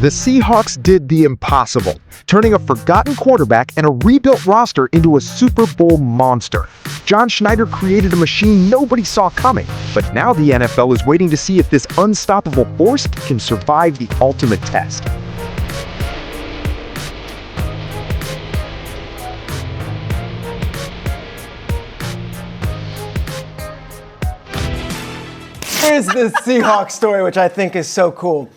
The Seahawks did the impossible, turning a forgotten quarterback and a rebuilt roster into a Super Bowl monster. John Schneider created a machine nobody saw coming, but now the NFL is waiting to see if this unstoppable force can survive the ultimate test. Here's the Seahawks story, which I think is so cool.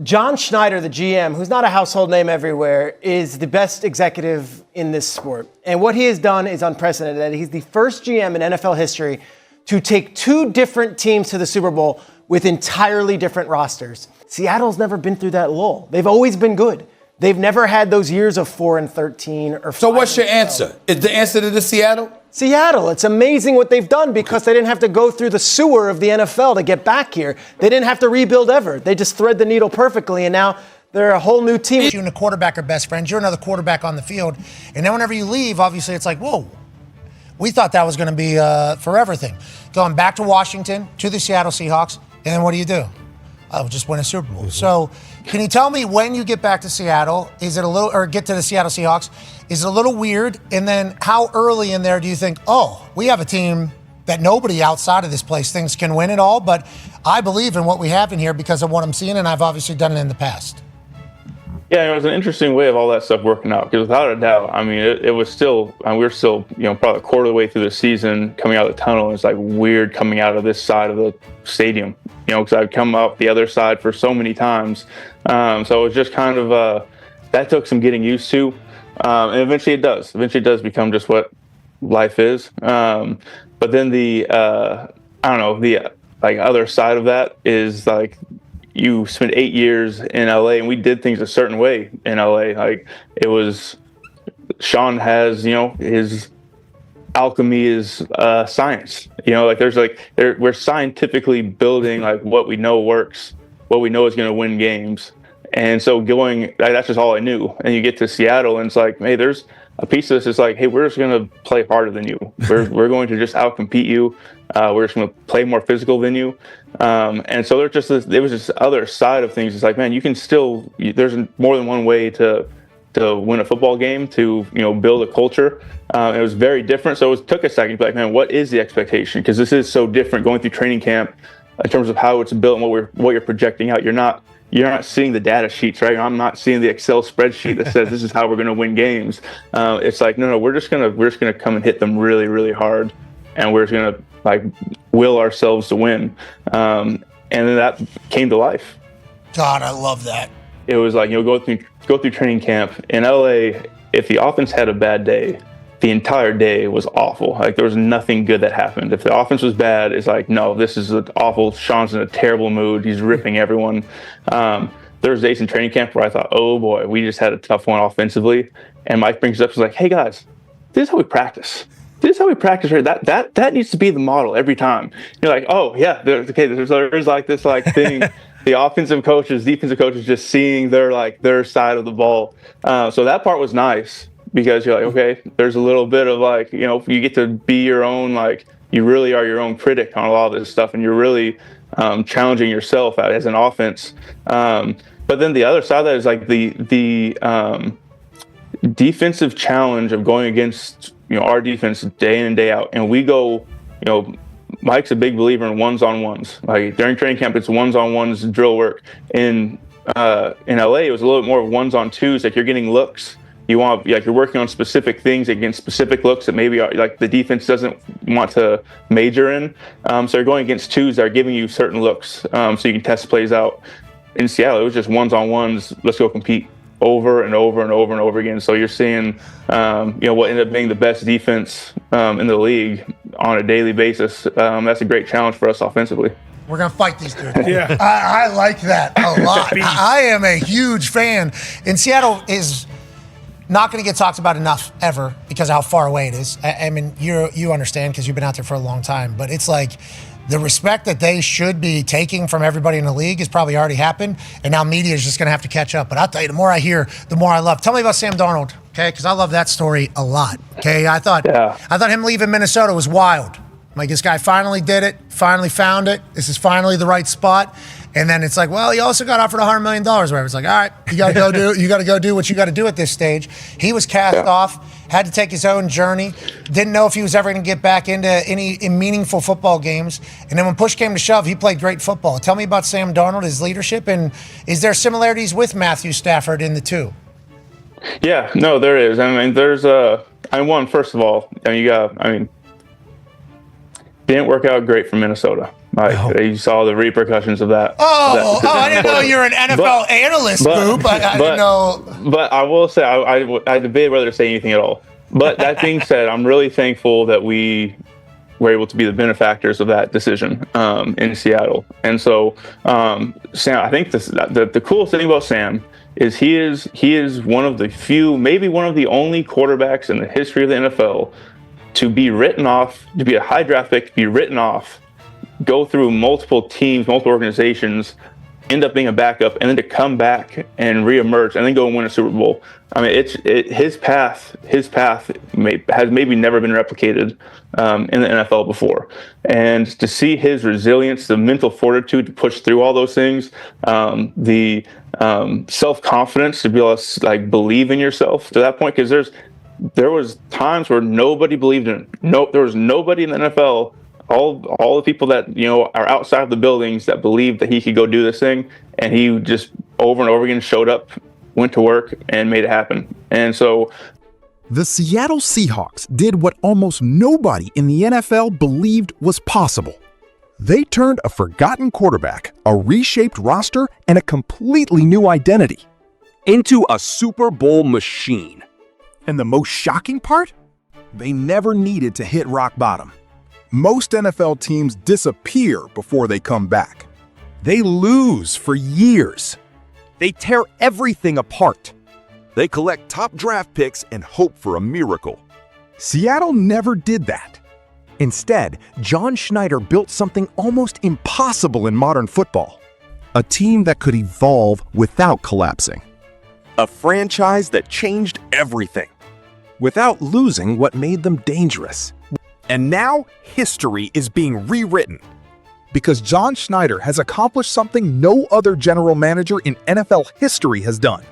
John Schneider, the GM, who's not a household name everywhere, is the best executive in this sport. And what he has done is unprecedented. He's the first GM in NFL history to take two different teams to the Super Bowl with entirely different rosters. Seattle's never been through that lull. They've always been good. They've never had those years of 4-13 or 5. So what's your answer? Is the answer to the Seattle? Seattle. It's amazing what they've done because they didn't have to go through the sewer of the NFL to get back here. They didn't have to rebuild ever. They just thread the needle perfectly, and now they're a whole new team. You and the quarterback are best friends. You're another quarterback on the field. And then whenever you leave, obviously it's like, whoa, we thought that was going to be a forever thing. Going back to Washington, to the Seattle Seahawks, and then what do? Oh, just win a Super Bowl. Mm-hmm. So can you tell me when you get back to Seattle, is it a little, or get to the Seattle Seahawks, is it a little weird? And then how early in there do you think, oh, we have a team that nobody outside of this place thinks can win it all, but I believe in what we have in here because of what I'm seeing, and I've obviously done it in the past. Yeah, it was an interesting way of all that stuff working out because without a doubt, I mean, it was still, we were still, probably a quarter of the way through the season coming out of the tunnel. It's like weird coming out of this side of the stadium, because I'd come up the other side for so many times. So it was just kind of, that took some getting used to. And eventually it does. Eventually it does become just what life is. But then the other side of that is like, you spent 8 years in LA and we did things a certain way in LA. Like it was, Sean has, his alchemy is science, we're scientifically building like what we know works, what we know is going to win games. And so that's just all I knew. And you get to Seattle and it's like, hey, there's a piece of this is like, hey, we're just going to play harder than you. We're going to just outcompete you. We're just going to play more physical than you. And so there was this other side of things. It's like, man, you can still, there's more than one way to win a football game, to, build a culture. It was very different. So it took a second to be like, man, what is the expectation? Because this is so different going through training camp in terms of how it's built and what you're projecting out. You're not seeing the data sheets, right? I'm not seeing the Excel spreadsheet that says this is how we're going to win games. It's like, no, we're just gonna come and hit them really, really hard, and we're just gonna like will ourselves to win. And then that came to life. God, I love that. It was like, go through training camp in LA. If the offense had a bad day, the entire day was awful. Like there was nothing good that happened. If the offense was bad, it's like, no, this is awful. Sean's in a terrible mood. He's ripping everyone. There was days in training camp where I thought, oh boy, we just had a tough one offensively. And Mike brings it up, he's like, hey guys, this is how we practice. Right? That needs to be the model every time. You're like, oh yeah, there's like this like thing. The offensive coaches, defensive coaches, just seeing their side of the ball. So that part was nice because you're like, okay, there's a little bit of like, you get to be your own, like you really are your own critic on a lot of this stuff, and you're really challenging yourself as an offense. But then the other side of that is like the defensive challenge of going against our defense day in and day out, and we go, Mike's a big believer in ones-on-ones. Like during training camp, it's ones-on-ones drill work. In LA, it was a little bit more ones-on-twos. Like you're getting looks. You're working on specific things against specific looks that maybe like the defense doesn't want to major in. So you're going against twos that are giving you certain looks, so you can test plays out. In Seattle, it was just ones-on-ones. Let's go compete over and over and over and over again. So you're seeing, what ended up being the best defense in the league on a daily basis. That's a great challenge for us offensively. We're going to fight these dudes. Yeah. I like that a lot. I am a huge fan. And Seattle is not going to get talked about enough ever because of how far away it is. I mean, you understand because you've been out there for a long time. But it's like the respect that they should be taking from everybody in the league has probably already happened. And now media is just going to have to catch up. But I'll tell you, the more I hear, the more I love. Tell me about Sam Darnold, okay? Because I love that story a lot, okay? I thought him leaving Minnesota was wild. Like, this guy finally did it, finally found it. This is finally the right spot. And then it's like, well, he also got offered $100 million. Where it's like, all right, you got to go do what you got to do at this stage. He was cast off, had to take his own journey. Didn't know if he was ever going to get back into any meaningful football games. And then when push came to shove, he played great football. Tell me about Sam Darnold, his leadership, and is there similarities with Matthew Stafford in the two? Yeah, no, there is. I mean, one, first of all, didn't work out great for Minnesota. You saw the repercussions of that. I didn't know you were an NFL analyst, Boop. I didn't know. But I will say, I debated whether to say anything at all. But that being said, I'm really thankful that we were able to be the benefactors of that decision in Seattle. And so, Sam, I think the coolest thing about Sam is he is one of the few, maybe one of the only quarterbacks in the history of the NFL to be written off, to be a high draft pick, to be written off, go through multiple teams, multiple organizations, end up being a backup, and then to come back and reemerge and then go and win a Super Bowl. I mean, his path has maybe never been replicated in the NFL before. And to see his resilience, the mental fortitude to push through all those things, the self-confidence to be able to believe in yourself to that point, because there was times where nobody believed in it. There was nobody in the NFL, all the people that are outside of the buildings that believed that he could go do this thing, and he just over and over again showed up, went to work, and made it happen. And so the Seattle Seahawks did what almost nobody in the NFL believed was possible. They turned a forgotten quarterback, a reshaped roster, and a completely new identity into a Super Bowl machine. And the most shocking part? They never needed to hit rock bottom. Most NFL teams disappear before they come back. They lose for years. They tear everything apart. They collect top draft picks and hope for a miracle. Seattle never did that. Instead, John Schneider built something almost impossible in modern football. A team that could evolve without collapsing. A franchise that changed everything, without losing what made them dangerous. And now, history is being rewritten. Because John Schneider has accomplished something no other general manager in NFL history has done.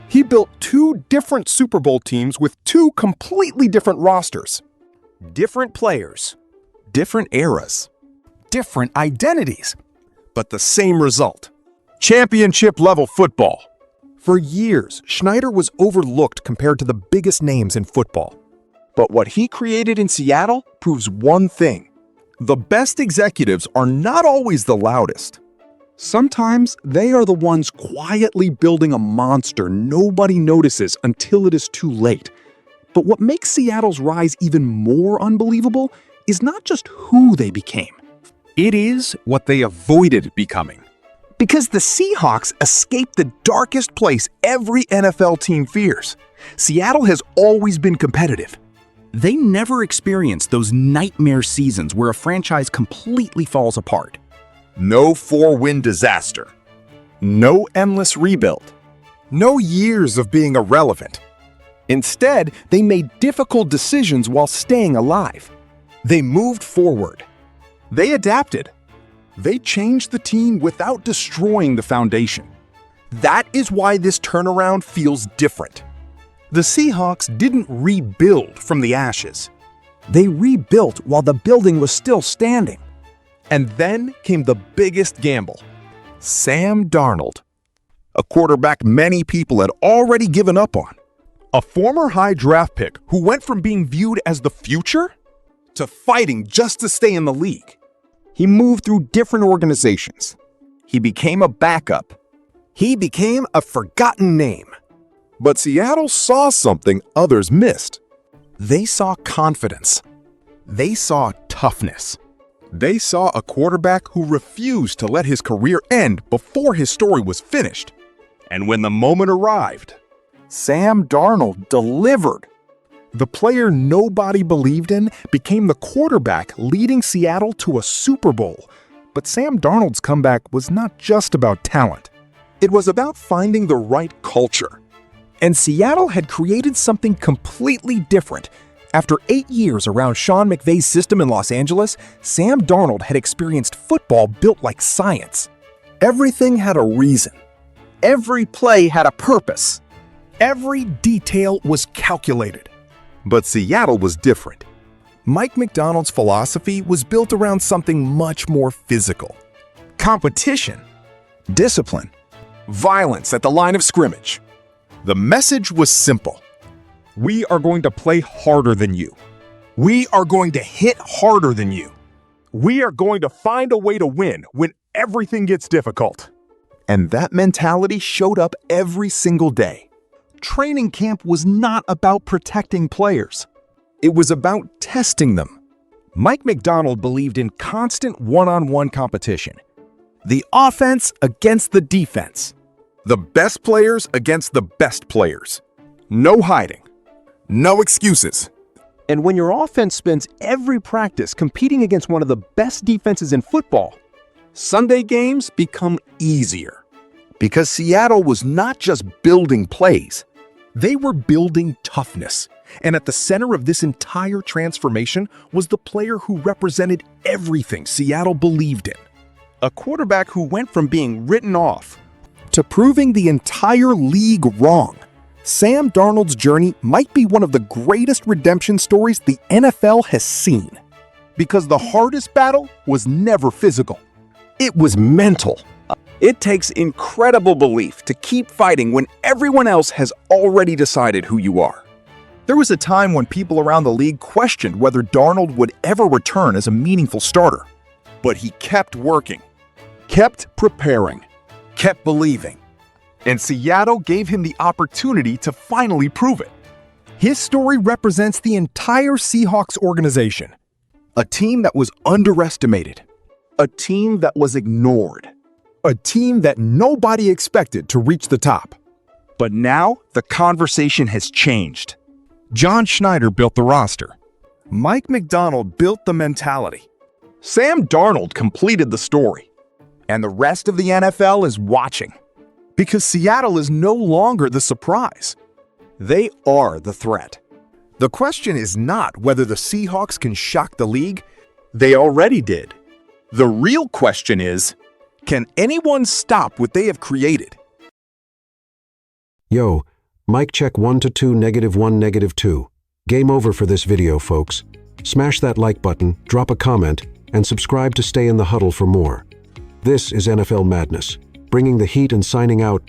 He built 2 different Super Bowl teams with 2 completely different rosters. Different players, different eras, different identities, but the same result. Championship-level football. For years, Schneider was overlooked compared to the biggest names in football. But what he created in Seattle proves one thing. The best executives are not always the loudest. Sometimes they are the ones quietly building a monster nobody notices until it is too late. But what makes Seattle's rise even more unbelievable is not just who they became. It is what they avoided becoming. Because the Seahawks escaped the darkest place every NFL team fears. Seattle has always been competitive. They never experienced those nightmare seasons where a franchise completely falls apart. No 4-win disaster. No endless rebuild. No years of being irrelevant. Instead, they made difficult decisions while staying alive. They moved forward. They adapted. They changed the team without destroying the foundation. That is why this turnaround feels different. The Seahawks didn't rebuild from the ashes. They rebuilt while the building was still standing. And then came the biggest gamble. Sam Darnold. A quarterback many people had already given up on. A former high draft pick who went from being viewed as the future to fighting just to stay in the league. He moved through different organizations. He became a backup. He became a forgotten name. But Seattle saw something others missed. They saw confidence. They saw toughness. They saw a quarterback who refused to let his career end before his story was finished. And when the moment arrived, Sam Darnold delivered. The player nobody believed in became the quarterback leading Seattle to a Super Bowl. But Sam Darnold's comeback was not just about talent. It was about finding the right culture. And Seattle had created something completely different. After 8 years around Sean McVay's system in Los Angeles, Sam Darnold had experienced football built like science. Everything had a reason. Every play had a purpose. Every detail was calculated. But Seattle was different. Mike Macdonald's philosophy was built around something much more physical. Competition, discipline, violence at the line of scrimmage. The message was simple. We are going to play harder than you. We are going to hit harder than you. We are going to find a way to win when everything gets difficult. And that mentality showed up every single day. Training camp was not about protecting players. It was about testing them. Mike Macdonald believed in constant one-on-one competition. The offense against the defense. The best players against the best players. No hiding. No excuses. And when your offense spends every practice competing against one of the best defenses in football, Sunday games become easier. Because Seattle was not just building plays, they were building toughness. And at the center of this entire transformation was the player who represented everything Seattle believed in. A quarterback who went from being written off to proving the entire league wrong. Sam Darnold's journey might be one of the greatest redemption stories the NFL has seen. Because the hardest battle was never physical. It was mental. It takes incredible belief to keep fighting when everyone else has already decided who you are. There was a time when people around the league questioned whether Darnold would ever return as a meaningful starter. But he kept working, kept preparing, kept believing. And Seattle gave him the opportunity to finally prove it. His story represents the entire Seahawks organization. A team that was underestimated. A team that was ignored. A team that nobody expected to reach the top. But now the conversation has changed. John Schneider built the roster. Mike Macdonald built the mentality. Sam Darnold completed the story. And the rest of the NFL is watching. Because Seattle is no longer the surprise. They are the threat. The question is not whether the Seahawks can shock the league. They already did. The real question is, can anyone stop what they have created? Yo, mic check 1 to 2, -1, -2. Game over for this video, folks. Smash that like button, drop a comment, and subscribe to stay in the huddle for more. This is NFL Madness, bringing the heat and signing out.